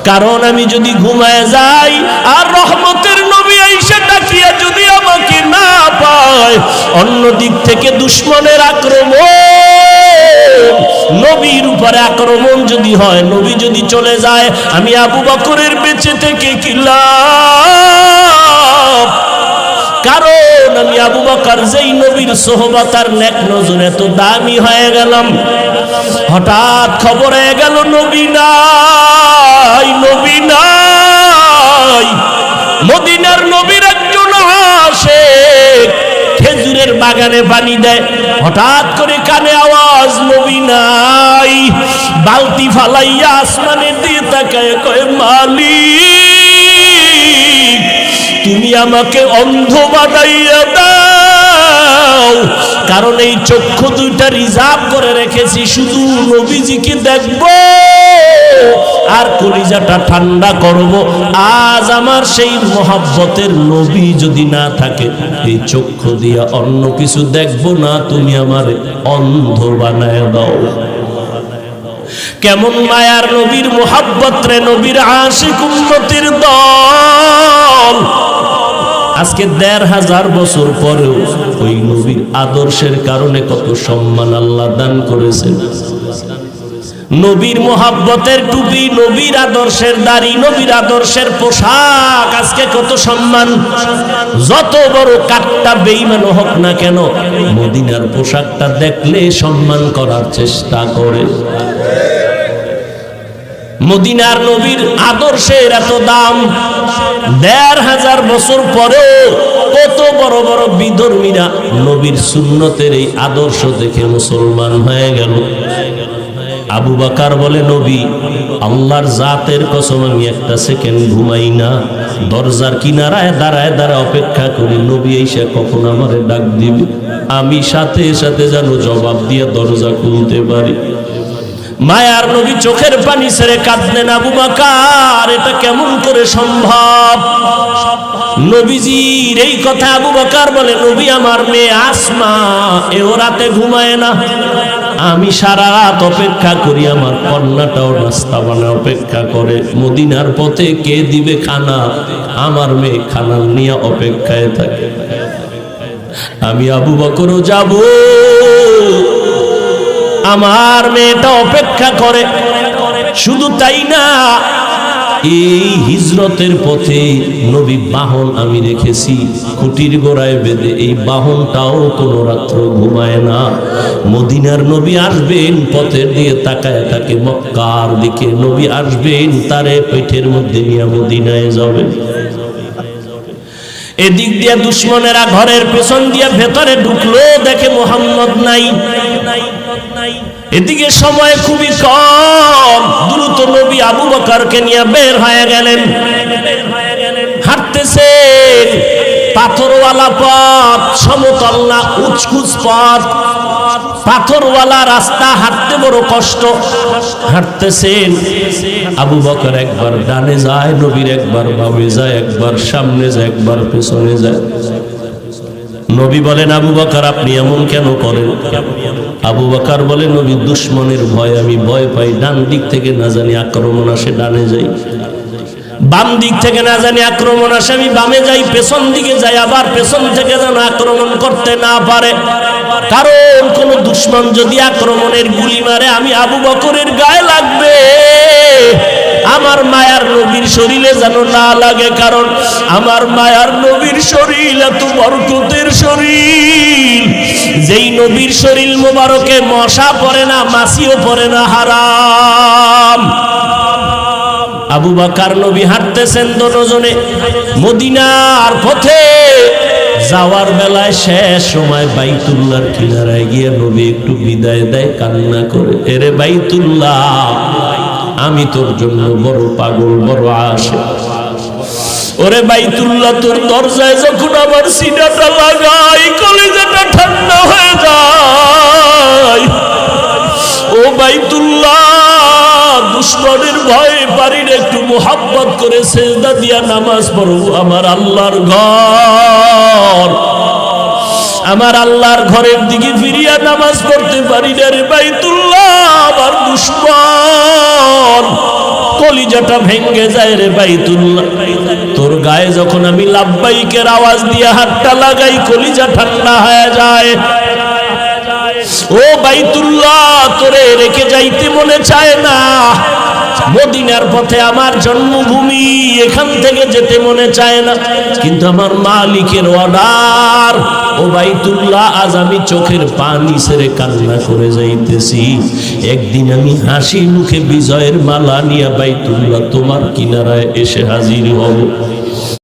কারণ আমি যদি ঘুমায় যাই আর রহমতের নবী আইসা ডাকিয়া যদি আমাকে না পায়, অন্য দিক থেকে দুশমনের আক্রমণ, নবীর উপরে আক্রমণ যদি হয়, নবী যদি চলে যায়, আমি আবু বকরের বেঁচে থেকে কি লাভ? কারণ আমি আবু বকর যেই নবীর সোহবত আর নেক নজর এত দামি হয়ে গেলাম, হঠাৎ খবর হয়ে গেল নবী নাই, নবী নাই। মদিনার নবীর একজন আশিক খেজুরের বাগানে পানি দেয়, হঠাৎ করে কানে আওয়াজ নবী নাই। বালতি ফালাইয়া আসমানের দিকে তাকায় কয়, মালিক তুমি আমাকে অন্ধ বানাইয়া দাও, কারণ এই চক্ষু দুইটা রিজার্ভ করে রেখেছি শুধু নবীজিকে দেখবো আর কলিজাটা ঠান্ডা করব। আজ আমার সেই মোহাব্বতের নবী যদি না থাকে, এই চক্ষু দিয়া অন্য কিছু দেখবো না, তুমি আমার অন্ধ বানায় দাও। কেমন মায়ার নবীর মোহাব্বত রে, নবীর আশিক উম্মতের দল। আজকে ১৫০০ বছর পরেও ওই নবীর আদর্শের কারণে কত সম্মান আল্লাহ দান করেছেন। নবীর মোহাব্বতের টুপি, নবীর আদর্শের দাড়ি, নবীর আদর্শের পোশাক, আজকে কত সম্মান। যত বড় কাটটা বেঈমান হোক না কেন, মদিনার পোশাকটা দেখলে সম্মান করার চেষ্টা করে। মদিনার নবীর আদর্শের এত দাম, ১৫০০ বছর পরেও কত বড় বড় বিধর্মীরা নবীর সুন্নতের এই আদর্শ দেখে মুসলমান হয়ে গেল। আবু বকর বলে, নবী আল্লাহর জাতের কসম আমি একটা সেকেন্ড ঘুমাই না, দরজার কিনারায় দাঁড়ায় দাঁড়ায় অপেক্ষা করি নবী এসে কখন আমারে ডাক দিবে, আমি সাথে সাথে যেন জবাব দিয়ে দরজা খুলতে পারি। মায়ার নবী চোখের পানি ছেড়ে কাঁদলেন। আবু বকর, এটা কেমন করে সম্ভব? নবীজির এই কথা আবু বকর বলে, নবী আমার মেয়ে আসমা এও রাতে ঘুমায় না, আমি সারা রাত অপেক্ষা করি, আমার কন্যাটাও নাস্তা বানায় অপেক্ষা করে, মদিনার পথে কে দিবে খানা, আমার মেয়ে খানা নিয়ে অপেক্ষায় থাকে। আমি আবু বকরও যাব, আমার মেয়েটা অপেক্ষা করে। শুধু তাই না, এই হিজরতের পথে নবী বাহন আমি রেখেছি খুঁটির গোড়ায় বেঁধে, এই বাহনটাও কোনো রাত্র ঘুমায় না। মদিনার নবী আসবেন, পথের দিকে তাকায় থাকে মক্কার দিকে, নবী আসবেন তারে পেটের মধ্যে নিয়ে মদিনায় যাবেন। এদিক দিয়ে দুশমনেরা ঘরের পেছন দিয়ে ভেতরে ঢুকলো, দেখে মুহাম্মদ নাই। এদিকে সময় খুবই কম, দ্রুত নবী আবু বকরকে নিয়ে বের হয়ে গেলেন। হাঁটতেছেন, পাথরওয়ালা পথ, সমতল না, উঁচকুচ পথ, পাথরওয়ালা রাস্তা, হাঁটতে বড় কষ্ট। হাঁটতেছেন, আবু বকর একবার ডানে যায়, নবীর একবার বামে যায়, একবার সামনে যায়, একবার পেছনে যায়। নবী বলেন, আবু বকর আপনি এমন কেন করেন? আবু বকর বলে, নবী দুশমনের ভয় আমি ভয় পাই, ডান দিক থেকে না জানি আক্রমণ আসে ডানে যাই, বাম দিক থেকে না জানি আক্রমণ আসে আমি বামে যাই, পেছন দিকে যাই, আবার পেছন থেকে যেন আক্রমণ করতে না পারে। কারণ কোন দুশমন যদি আক্রমণের গুলি মারে, আমি আবু বকরের গায়ে লাগবে, আমার মায়ার নবীর শরীরে যেন না লাগে। কারণ আমার মায়ার নবীর শরীর এত বরকতের শরীর, যেই নবীর শরীর মোবারকে মশা পড়ে না, মাছিও পড়ে না, হারাম। আবু বকর নবী হাঁটতেছেন দুজনে মদিনার পথে। যাওয়ার বেলায় শেষ সময় বাইতুল্লাহর কিনারায় গিয়ে নবী একটু বিদায় দেয়, কান্না করে, এরে বাইতুল্লাহ আমি তোর জন্য বড় পাগল, বড় আশিক। ওরে বাইতুল্লাহ, তোর দরজায় যখন আমার সিনাটা লাগাই, কলিজাটা ঠান্ডা হয়ে যায়। ও বাইতুল্লাহ, দুশমনের ভয়ে পারি না, একটু মুহাব্বত করে সেজদা দিয়া নামাজ পড়ো। আমার আল্লাহর ঘর, আমার আল্লাহর ঘরের দিকে ফিরিয়া নামাজ পড়তে পারি না রে বাইতুল্লাহ। আমার দুশমন কলিজাটা ভেঙ্গে যায় রে বাইতুল্লাহ। তোর গায়ে যখন আমি লাব্বাইকের আওয়াজ দিয়ে হাতটা লাগাই, কলিজা ঠান্ডা হয়ে যায়। ও বাইতুল্লাহ, তোরে রেখে যাইতে মনে চায় না। মদিনার পথে আমার জন্মভূমি, এখান থেকে যেতে মনে চায় না, কিন্তু আমার মালিকের অর্ডার। ও বাইতুল্লাহ, আজ আমি চোখের পানি ছেড়ে কান্না করে যাইতেছি। একদিন আমি হাসি মুখে বিজয়ের মালা নিয়ে বাইতুল্লাহ তোমার কিনারায় এসে হাজির হব।